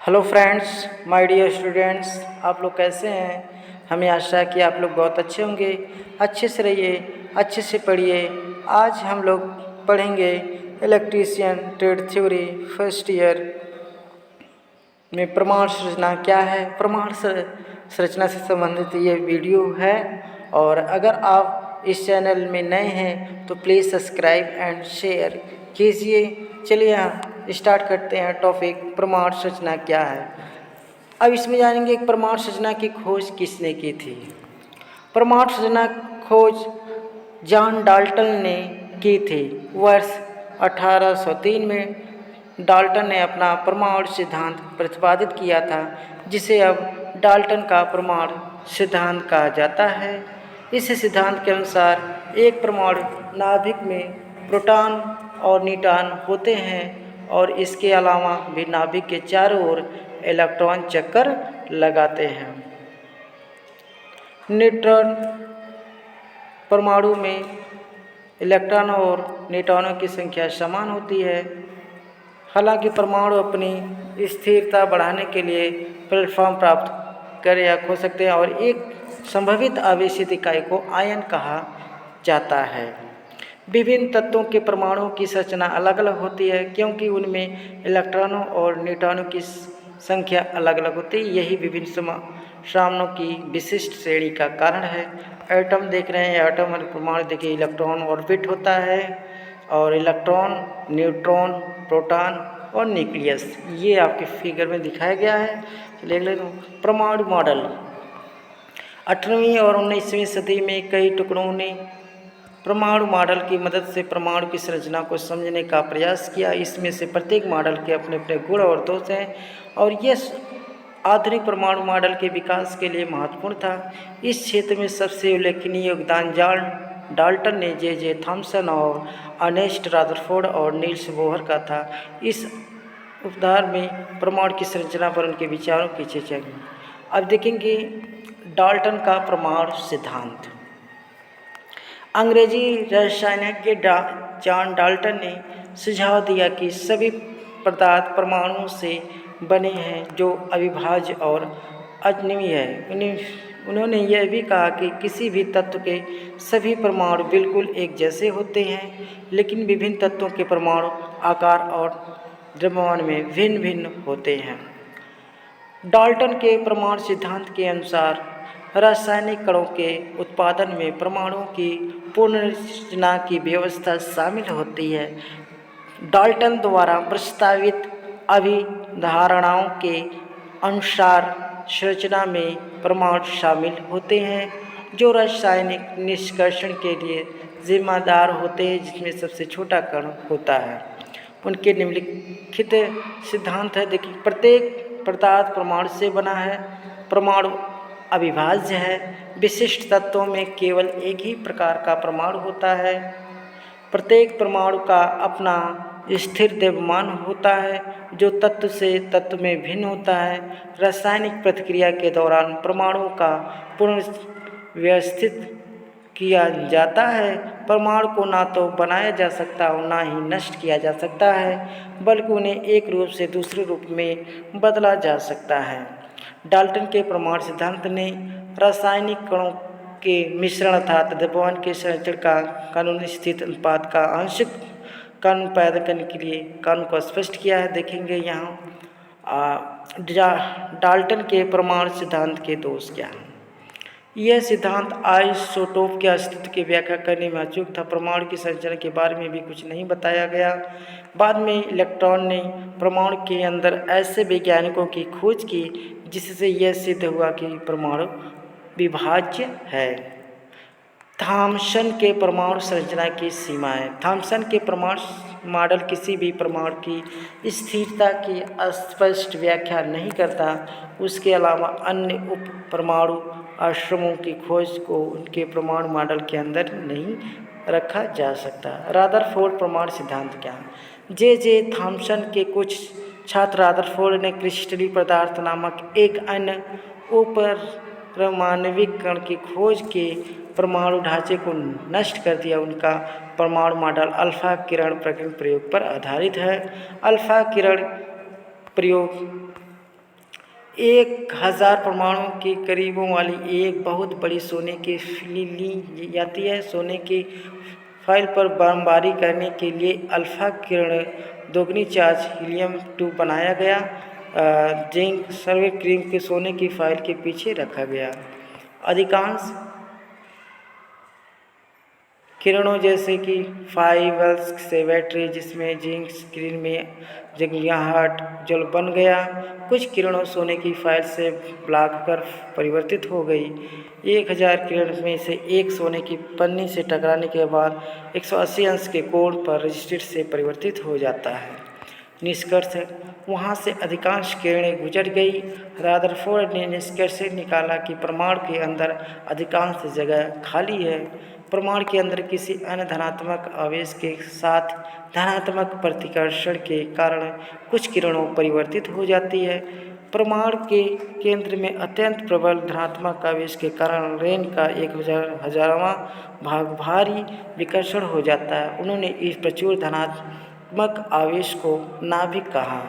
Hello friends, my dear students, आप लोग कैसे हैं। हमें आशा है कि आप लोग बहुत अच्छे होंगे। अच्छे से रहिए, अच्छे से पढ़िए। आज हम लोग पढ़ेंगे electrician trade theory first year में प्रमाण संरचना क्या है। प्रमाण संरचना से संबंधित ये वीडियो है। और अगर आप इस चैनल में नए हैं तो प्लीज़ सब्सक्राइब एंड शेयर कीजिए। चलिए स्टार्ट करते हैं टॉपिक प्रमाण संरचना क्या है। अब इसमें जानेंगे प्रमाण संरचना की खोज किसने की थी। प्रमाण संरचना खोज जॉन डाल्टन ने की थी। वर्ष 1803 में डाल्टन ने अपना परमाणु सिद्धांत प्रतिपादित किया था, जिसे अब डाल्टन का परमाणु सिद्धांत कहा जाता है। इस सिद्धांत के अनुसार एक परमाणु नाभिक में प्रोटॉन और न्यूट्रॉन होते हैं और इसके अलावा भी नाभिक के चारों ओर इलेक्ट्रॉन चक्कर लगाते हैं। न्यूट्रॉन परमाणु में इलेक्ट्रॉनों और न्यूट्रॉनों की संख्या समान होती है। हालांकि परमाणु अपनी स्थिरता बढ़ाने के लिए प्लेटफॉर्म प्राप्त कर या खो सकते हैं और एक संभावित आवेशित इकाई को आयन कहा जाता है। विभिन्न तत्वों के परमाणुओं की संरचना अलग अलग होती है, क्योंकि उनमें इलेक्ट्रॉनों और न्यूट्रॉनों की संख्या अलग अलग होती है। यही विभिन्न सामनों की विशिष्ट श्रेणी का कारण है। एटम देख रहे हैं, एटम और परमाणु देखिए, इलेक्ट्रॉन ऑर्बिट होता है और इलेक्ट्रॉन, न्यूट्रॉन, प्रोटॉन और न्यूक्लियस, ये आपके फिगर में दिखाया गया है। देख लेते हैं परमाणु मॉडल। 18वीं और 19वीं सदी में कई टुकड़ों ने परमाणु मॉडल की मदद से परमाणु की संरचना को समझने का प्रयास किया। इसमें से प्रत्येक मॉडल के अपने अपने गुण और दोष हैं और यह आधुनिक परमाणु मॉडल के विकास के लिए महत्वपूर्ण था। इस क्षेत्र में सबसे उल्लेखनीय योगदान जॉन डाल्टन ने, जे थॉमसन और अर्नेस्ट रदरफोर्ड और नील्स बोहर का था। इस उपधार में परमाणु की संरचना पर उनके विचारों की चर्चा की। अब देखेंगे डाल्टन का परमाणु सिद्धांत। अंग्रेजी रसायनज्ञ जॉन डाल्टन ने सुझाव दिया कि सभी पदार्थ परमाणुओं से बने हैं जो अविभाज्य और अद्वितीय है। उन्होंने यह भी कहा कि किसी भी तत्व के सभी परमाणु बिल्कुल एक जैसे होते हैं, लेकिन विभिन्न तत्वों के परमाणु आकार और द्रव्यमान में भिन्न भिन्न होते हैं। डाल्टन के परमाणु सिद्धांत के अनुसार रासायनिक कणों के उत्पादन में परमाणुओं की पुनर्रचना की व्यवस्था शामिल होती है। डाल्टन द्वारा प्रस्तावित अभिधारणाओं के अनुसार संरचना में परमाणु शामिल होते हैं जो रासायनिक निष्कर्षण के लिए जिम्मेदार होते हैं, जिसमें सबसे छोटा कण होता है। उनके निम्नलिखित सिद्धांत है। देखिए, प्रत्येक पदार्थ परमाणु से बना है। परमाणु अविभाज्य है। विशिष्ट तत्वों में केवल एक ही प्रकार का परमाणु होता है। प्रत्येक परमाणु का अपना स्थिर द्रव्यमान होता है जो तत्व से तत्व में भिन्न होता है। रासायनिक प्रतिक्रिया के दौरान परमाणुओं का पुनर्व्यवस्थित किया जाता है। परमाणु को ना तो बनाया जा सकता और ना ही नष्ट किया जा सकता है, बल्कि उन्हें एक रूप से दूसरे रूप में बदला जा सकता है। डाल्टन के परमाणु सिद्धांत ने रासायनिक कणों के मिश्रण अर्थात द्रव्यमान के संरक्षण का कानूनी स्थित अनुपात का आंशिक कानून पैदा करने के लिए कानून को स्पष्ट किया है। देखेंगे यहाँ डाल्टन के परमाणु सिद्धांत के दोष क्या हैं। यह सिद्धांत आइसोटोप के अस्तित्व की व्याख्या करने में अचूक था। परमाणु की संरचना के बारे में भी कुछ नहीं बताया गया। बाद में इलेक्ट्रॉन ने परमाणु के अंदर ऐसे वैज्ञानिकों की खोज की जिससे यह सिद्ध हुआ कि परमाणु विभाज्य है। थॉमसन के परमाणु संरचना की सीमाएं। थॉमसन के परमाणु मॉडल किसी भी परमाणु की स्थिरता की स्पष्ट व्याख्या नहीं करता। उसके अलावा अन्य उप परमाणु आश्रमों की खोज को उनके परमाणु मॉडल के अंदर नहीं रखा जा सकता। रदरफोर्ड परमाणु सिद्धांत क्या है। जे थॉमसन के कुछ छात्र रदरफोर्ड ने क्रिस्टलीय पदार्थ नामक एक अन्य उपरमाणविक कण की खोज के परमाणु ढांचे को नष्ट कर दिया। उनका परमाणु मॉडल अल्फा किरण प्रयोग पर आधारित है। अल्फा किरण प्रयोग 1000 परमाणु के करीबों वाली एक बहुत बड़ी सोने की फीली ली जाती है। सोने की फाइल पर बमबारी करने के लिए अल्फा किरण दोगुनी चार्ज हीलियम 2 बनाया गया। जिंक सर्वे क्रीम के सोने की फाइल के पीछे रखा गया। अधिकांश किरणों जैसे कि फाइवल्स से बैटरी जिसमें जिंक स्क्रीन में जंगलियाहट जल बन गया। कुछ किरणों सोने की फाइल से ब्लॉक कर परिवर्तित हो गई। 1000 किरण में से एक सोने की पन्नी से टकराने के बाद 180 अंश के कोण पर रजिस्टर से परिवर्तित हो जाता है। निष्कर्ष वहाँ से अधिकांश किरणें गुजर गई। रदरफोर्ड ने निष्कर्ष निकाला कि परमाणु के अंदर अधिकांश जगह खाली है। परमाणु के अंदर किसी अन्य धनात्मक आवेश के साथ धनात्मक प्रतिकर्षण के कारण कुछ किरणों परिवर्तित हो जाती है। परमाणु के केंद्र में अत्यंत प्रबल धनात्मक आवेश के कारण रेन का 1000वां भाग भारी विकर्षण हो जाता है। उन्होंने इस प्रचुर धनात्मक आवेश को नाभिक कहा।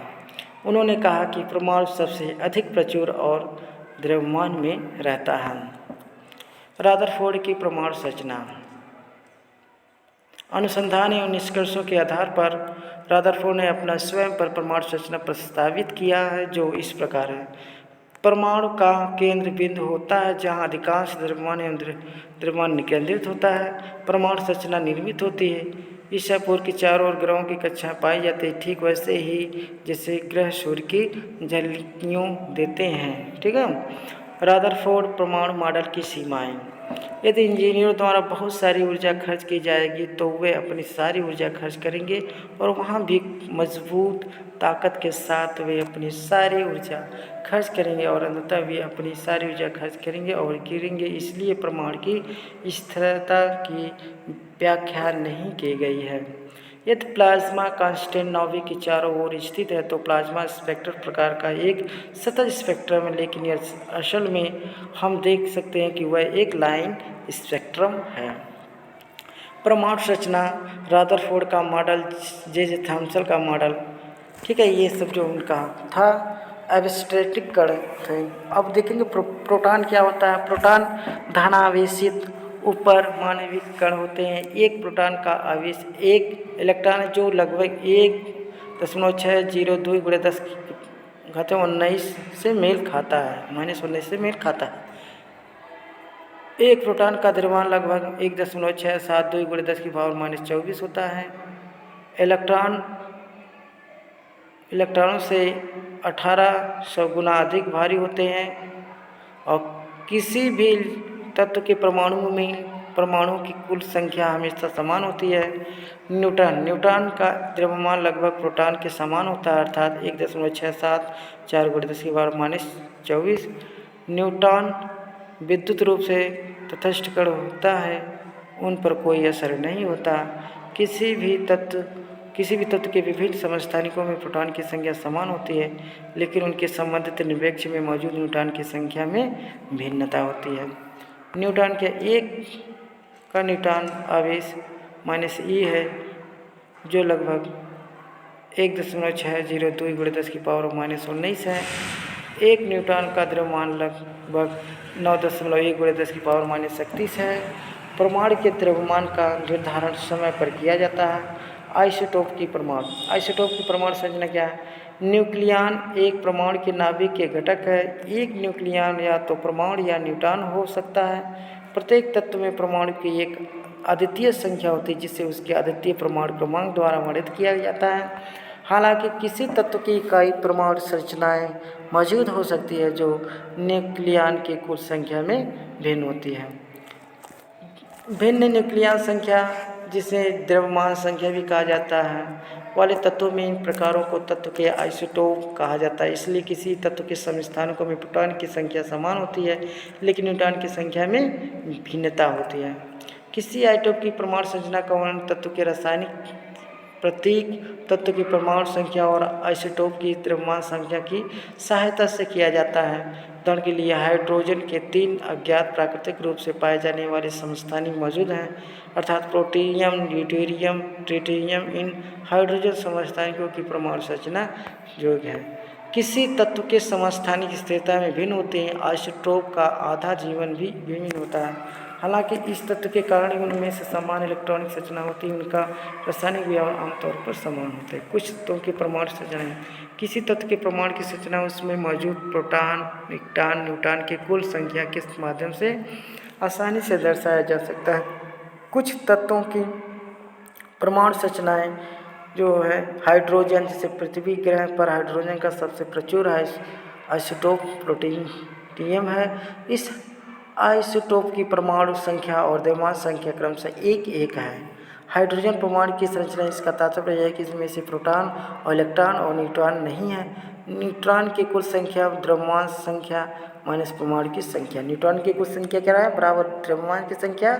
उन्होंने कहा कि परमाणु सबसे अधिक प्रचुर और द्रव्यमान में रहता है। रदरफोर्ड की परमाणु संरचना। अनुसंधान एवं निष्कर्षों के आधार पर रदरफोर्ड ने अपना स्वयं पर परमाणु संरचना प्रस्तावित किया है, जो इस प्रकार है। परमाणु का केंद्र बिंदु होता है जहां अधिकांश द्रव्यमान एवं द्रव्यमान केंद्रित होता है। परमाणु संरचना निर्मित होती है। ईसा पूर्व के चारों ओर ग्रहों की कक्षाएं पाई जाती है, ठीक वैसे ही जैसे ग्रह सूर्य की झलकियों देते हैं। ठीक है। रदरफोर्ड परमाणु मॉडल की सीमाएं। यदि इंजीनियरों द्वारा बहुत सारी ऊर्जा खर्च की जाएगी तो वे अपनी सारी ऊर्जा खर्च करेंगे और वहाँ भी मजबूत ताकत के साथ वे अपनी सारी ऊर्जा खर्च करेंगे और अंततः वे अपनी सारी ऊर्जा खर्च करेंगे और गिरेंगे। इसलिए परमाणु की स्थिरता की व्याख्या नहीं की गई है। यदि प्लाज्मा कांस्टेंट नाभिक के चारों ओर स्थित है तो प्लाज्मा स्पेक्ट्रम प्रकार का एक सतत स्पेक्ट्रम है, लेकिन असल में हम देख सकते हैं कि वह एक लाइन स्पेक्ट्रम है। परमाणु संरचना। रदरफोर्ड का मॉडल, जे थॉम्सन का मॉडल। ठीक है, ये सब जो उनका था एब्स्ट्रैक्ट कण थे। अब देखेंगे प्रोटॉन क्या होता है। प्रोटॉन धनावेशित ऊपर मानविक कण होते हैं। एक प्रोटॉन का आवेश एक इलेक्ट्रॉन है जो लगभग 1.602 × 10⁻19 से मेल खाता है, -19 से मेल खाता है। एक प्रोटॉन का द्रव्यमान लगभग 1.672 × 10⁻24 होता है। इलेक्ट्रॉनों से 1800 गुना अधिक भारी होते हैं और किसी भी तत्व के परमाणुओं की कुल संख्या हमेशा समान होती है। न्यूट्रॉन का द्रव्यमान लगभग प्रोटॉन के समान होता है, अर्थात 1.674 × 10⁻24। न्यूट्रॉन विद्युत रूप से तटस्थ कण होता है, उन पर कोई असर नहीं होता। किसी भी तत्व के विभिन्न समस्थानिकों में प्रोटॉन की संख्या समान होती है, लेकिन उनके संबंधित निरपेक्ष में मौजूद न्यूट्रॉन की संख्या में भिन्नता होती है। न्यूट्रॉन के एक का न्यूट्रॉन आवेश -e है, जो लगभग 1.602 × 10⁻19 है। एक न्यूट्रॉन का द्रव्यमान लगभग 9.1 × 10⁻31 है। परमाणु के द्रव्यमान का निर्धारण समय पर किया जाता है। आइसोटोप की परमाणु संरचना क्या है। न्यूक्लियॉन एक परमाणु के नाभिक के घटक है। एक न्यूक्लियॉन या तो परमाणु या न्यूट्रॉन हो सकता है। प्रत्येक तत्व में परमाणु की एक अद्वितीय संख्या होती है, जिसे उसके अद्वितीय परमाणु क्रमांक द्वारा वर्णित किया जाता है। हालांकि किसी तत्व की इकाई परमाणु संरचनाएं मौजूद हो सकती है जो न्यूक्लियॉन की कुल संख्या में भिन्न होती है। भिन्न न्यूक्लियॉन संख्या, जिसे द्रव्यमान संख्या भी कहा जाता है, वाले तत्वों में इन प्रकारों को तत्व के आइसोटोप कहा जाता है। इसलिए किसी तत्व के समस्थानिकों में प्रोटॉन की संख्या समान होती है, लेकिन न्यूट्रॉन की संख्या में भिन्नता होती है। किसी आइसोटोप की परमाणु संरचना का वर्णन तत्व के रासायनिक प्रतीक, तत्व की परमाणु संख्या और आइसोटोप की द्रव्यमान संख्या की सहायता से किया जाता है। उदाहरण के लिए हाइड्रोजन के 3 अज्ञात प्राकृतिक रूप से पाए जाने वाले समस्थानिक मौजूद हैं, अर्थात प्लूटोनियम, ड्यूटेरियम, ट्रिटियम। इन हाइड्रोजन समस्थानिकों की परमाणु संरचना योग्य है। किसी तत्व के समस्थानिक स्थिरता में भिन्न होते हैं। आइसोटोप का आधा जीवन भी विभिन्न होता है। हालांकि इस तत्व के कारण ही उनमें से समान इलेक्ट्रॉनिक संरचना होती है, उनका रासायनिक व्यवहार आमतौर पर समान होता है। कुछ तत्वों के परमाणु संरचना, किसी तत्व के परमाणु की संरचना उसमें मौजूद प्रोटॉन, इलेक्ट्रॉन, न्यूट्रॉन की कुल संख्या के माध्यम से आसानी से दर्शाया जा सकता है। कुछ तत्वों की परमाणु संरचनाएं जो है हाइड्रोजन, जैसे पृथ्वी ग्रह पर हाइड्रोजन का सबसे प्रचुर आइसोटोप प्लूटोनियम है। इस आइसोटोप की परमाणु संख्या और द्रव्यमान संख्या क्रमशः 1-1 है। हाइड्रोजन परमाणु की संरचना, इसका तात्पर्य है कि इसमें से प्रोटॉन और इलेक्ट्रॉन और न्यूट्रॉन नहीं है। न्यूट्रॉन की कुल संख्या द्रव्यमान संख्या माइनस परमाणु की संख्या। न्यूट्रॉन की कुल संख्या क्या है, बराबर द्रव्यमान की संख्या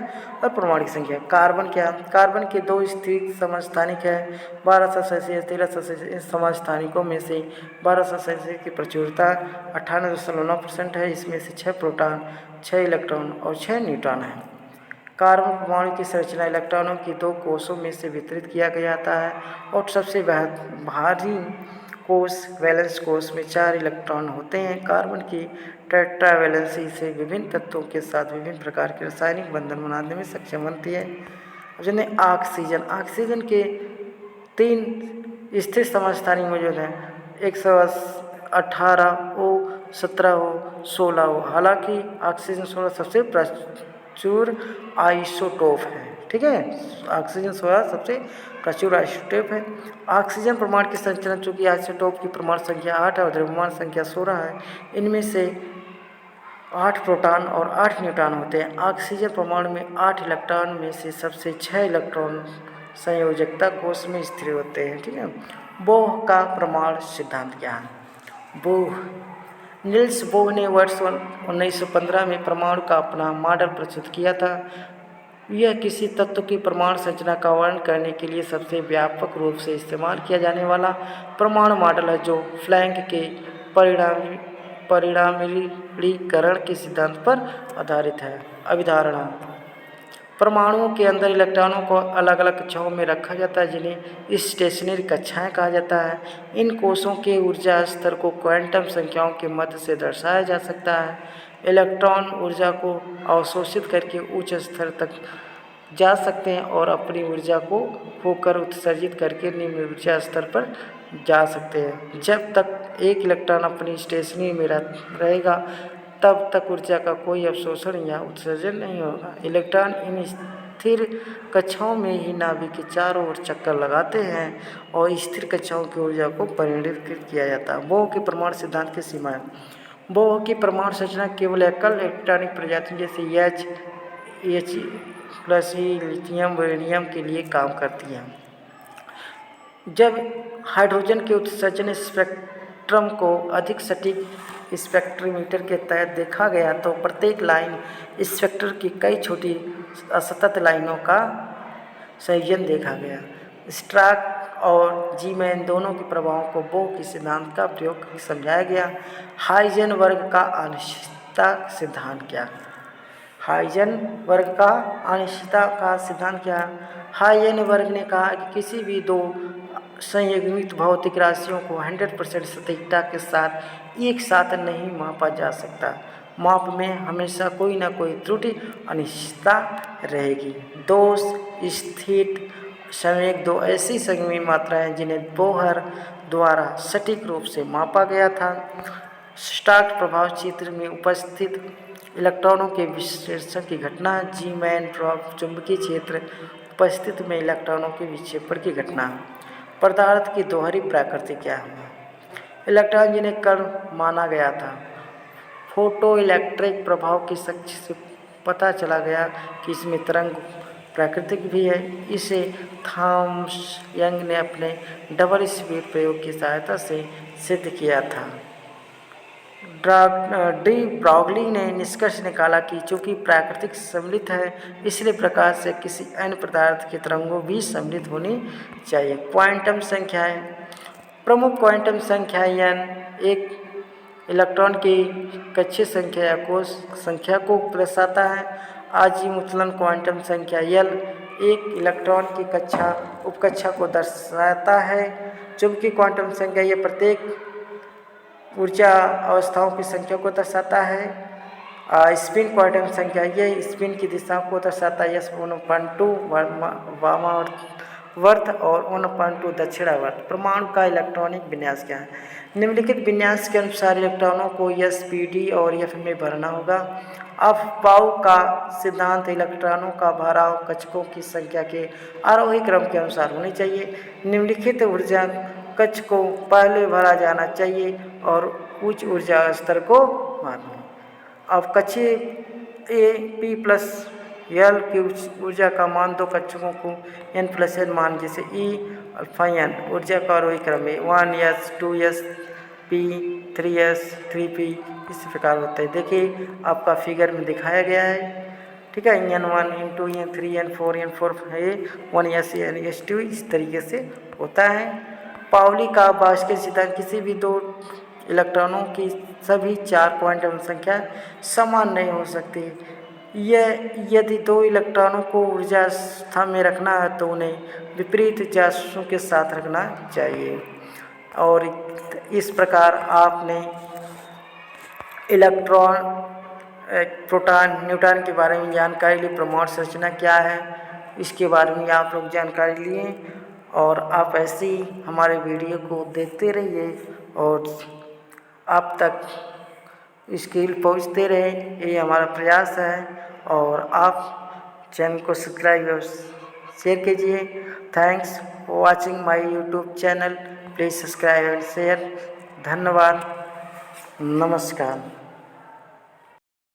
और परमाणु की संख्या। कार्बन क्या, कार्बन के 2 स्थिर समस्थानिक है, 1200 सेल्सियस, 1300 सेल्सियस। इन समस्थानिकों में से 1200 सेल्सियस की प्रचुरता 98.9% है। इसमें से 6 प्रोटॉन, 6 इलेक्ट्रॉन और 6 न्यूट्रॉन है। कार्बन परमाणु की संरचना इलेक्ट्रॉनों की 2 कोषों में से वितरित किया जाता है और सबसे भारी कोष वैलेंस कोष में 4 इलेक्ट्रॉन होते हैं। कार्बन की टेट्रावैलेंसी से विभिन्न तत्वों के साथ विभिन्न प्रकार के रासायनिक बंधन बनाने में सक्षम बनती है। जैसे ऑक्सीजन, ऑक्सीजन के 3 स्थिर समस्थानिक मौजूद हैं, 118 हो, 17 हो, 16 हो। हालांकि ऑक्सीजन 16 सबसे प्रचुर आइसोटोप है। ठीक है, ऑक्सीजन 16 सबसे प्रचुर आइसोटोप है। ऑक्सीजन परमाणु की संरचना, चूंकि आइसोटोप की परमाणु संख्या 8 है और द्रव्यमान संख्या 16 है, इनमें से 8 प्रोटॉन और 8 न्यूट्रॉन होते हैं। ऑक्सीजन परमाणु में 8 इलेक्ट्रॉन में से सबसे 6 इलेक्ट्रॉन संयोजकता कोष में स्थिर होते हैं। ठीक है, बोह का परमाणु सिद्धांत क्या है? बोह, नील्स बोह ने वर्ष 1915 में परमाणु का अपना मॉडल प्रस्तुत किया था। यह किसी तत्व की परमाणु संरचना का वर्णन करने के लिए सबसे व्यापक रूप से इस्तेमाल किया जाने वाला परमाणु मॉडल है, जो प्लैंक के परिणामीकरण के सिद्धांत पर आधारित है। अभिधारणा, परमाणुओं के अंदर इलेक्ट्रॉनों को अलग अलग कक्षाओं में रखा जाता है, जिन्हें स्टेशनरी कक्षाएं कहा जाता है। इन कोषों के ऊर्जा स्तर को क्वांटम संख्याओं के मध्य से दर्शाया जा सकता है। इलेक्ट्रॉन ऊर्जा को अवशोषित करके उच्च स्तर तक जा सकते हैं और अपनी ऊर्जा को खोकर उत्सर्जित करके निम्न ऊर्जा स्तर पर जा सकते हैं। जब तक एक इलेक्ट्रॉन अपनी स्टेशनरी में रहेगा, तब तक ऊर्जा का कोई अवशोषण या उत्सर्जन नहीं होगा। इलेक्ट्रॉन इन स्थिर कक्षाओं में ही नाभिक के चारों ओर चक्कर लगाते हैं और स्थिर कक्षाओं की ऊर्जा को परिवर्तित किया जाता है। बोह के परमाणु सिद्धांत की सीमाएं, बोह की परमाणु संरचना केवल एकल इलेक्ट्रॉनिक प्रजातियों जैसे H प्लस लिथियम बेरिलियम के लिए काम करती है। जब हाइड्रोजन के उत्सर्जन स्पेक्ट्रम को अधिक सटीक स्पेक्ट्रोमीटर के तहत देखा गया, तो प्रत्येक लाइन स्पेक्ट्रम की कई छोटी असतत लाइनों का संयोजन देखा गया। स्ट्राक और जीमैन दोनों के प्रभावों को बोह के सिद्धांत का प्रयोग करके समझाया गया। हाइजेनबर्ग का अनिश्चितता सिद्धांत क्या? हाइजेनबर्ग का अनिश्चितता का सिद्धांत क्या है? हाइजेनबर्ग ने कहा कि किसी भी 2 संयुग्मित भौतिक राशियों को 100% सटीकता के साथ एक साथ नहीं मापा जा सकता। माप में हमेशा कोई ना कोई त्रुटि अनिश्चितता रहेगी। दोष स्थित संवेग 2 ऐसी संगमी मात्राएं जिन्हें बोहर द्वारा सटीक रूप से मापा गया था। स्टार्क प्रभाव क्षेत्र में उपस्थित इलेक्ट्रॉनों के विश्लेषण की घटना। जीमैन प्रभाव चुंबकीय क्षेत्र उपस्थित में इलेक्ट्रॉनों के विक्षेपण की घटना। पदार्थ की दोहरी प्रकृति क्या है? इलेक्ट्रॉन जिन्हें कण माना गया था। फोटो इलेक्ट्रिक प्रभाव की शक्ति से पता चला गया कि इसमें तरंग प्राकृतिक भी है। इसे थॉमस यंग ने अपने डबल स्लिट प्रयोग की सहायता से सिद्ध किया था। डी ब्रॉगली ने निष्कर्ष निकाला कि चूंकि प्राकृतिक सम्मिलित है, इसलिए प्रकाश से किसी अन्य पदार्थ की तरंगों भी सम्मिलित होनी चाहिए। क्वांटम संख्याएं, प्रमुख क्वांटम संख्याएं n एक इलेक्ट्रॉन की कक्षीय संख्या या कोश संख्या को दर्शाता है। अजीमुथल क्वांटम संख्या L एक इलेक्ट्रॉन की कक्षा उपकक्षा को दर्शाता है। चुंबकीय क्वांटम संख्या यह प्रत्येक ऊर्जा अवस्थाओं की संख्या को दर्शाता है। स्पिन क्वांटम संख्या ये स्पिन की दिशा को दर्शाता है। 1.2 वामावर्त और 1.2 दक्षिणावर्त। परमाणु का इलेक्ट्रॉनिक विन्यास क्या है? निम्नलिखित विन्यास के अनुसार इलेक्ट्रॉनों को s, p, d और f में भरना होगा। अब पाउ का सिद्धांत इलेक्ट्रॉनों का भराव कक्षकों की संख्या के आरोही क्रम के अनुसार होनी चाहिए। निम्नलिखित ऊर्जा कक्ष को पहले भरा जाना चाहिए और उच्च ऊर्जा स्तर को मानना। अब कक्षीय ए पी प्लस एल की ऊर्जा का मान दो कक्षकों को n प्लस एन मान, जैसे ई अल्फा एन ऊर्जा का आरोही क्रम में 1s 2s p 3s 3p इस प्रकार होता है। देखिए आपका फिगर में दिखाया गया है, ठीक है। n1 n2 n3 n4 n4 है 1s n2 इस तरीके से होता है। पाउली का बास्केट सिद्धांत किसी भी दो इलेक्ट्रॉनों की सभी 4 क्वांटम संख्या समान नहीं हो सकती। यदि दो इलेक्ट्रॉनों को ऊर्जा अवस्था में रखना है तो उन्हें विपरीत ऊर्जाओं के साथ रखना चाहिए। और इस प्रकार आपने इलेक्ट्रॉन, प्रोटॉन, न्यूट्रॉन के बारे में जानकारी ली। परमाणु संरचना क्या है इसके बारे में आप लोग जानकारी लिए और आप ऐसे ही हमारे वीडियो को देखते रहिए और आप तक स्किल पहुंचते रहे, ये हमारा प्रयास है। और आप चैनल को सब्सक्राइब और शेयर कीजिए। Thanks for watching my YouTube channel. Please subscribe and share. धन्यवाद, नमस्कार।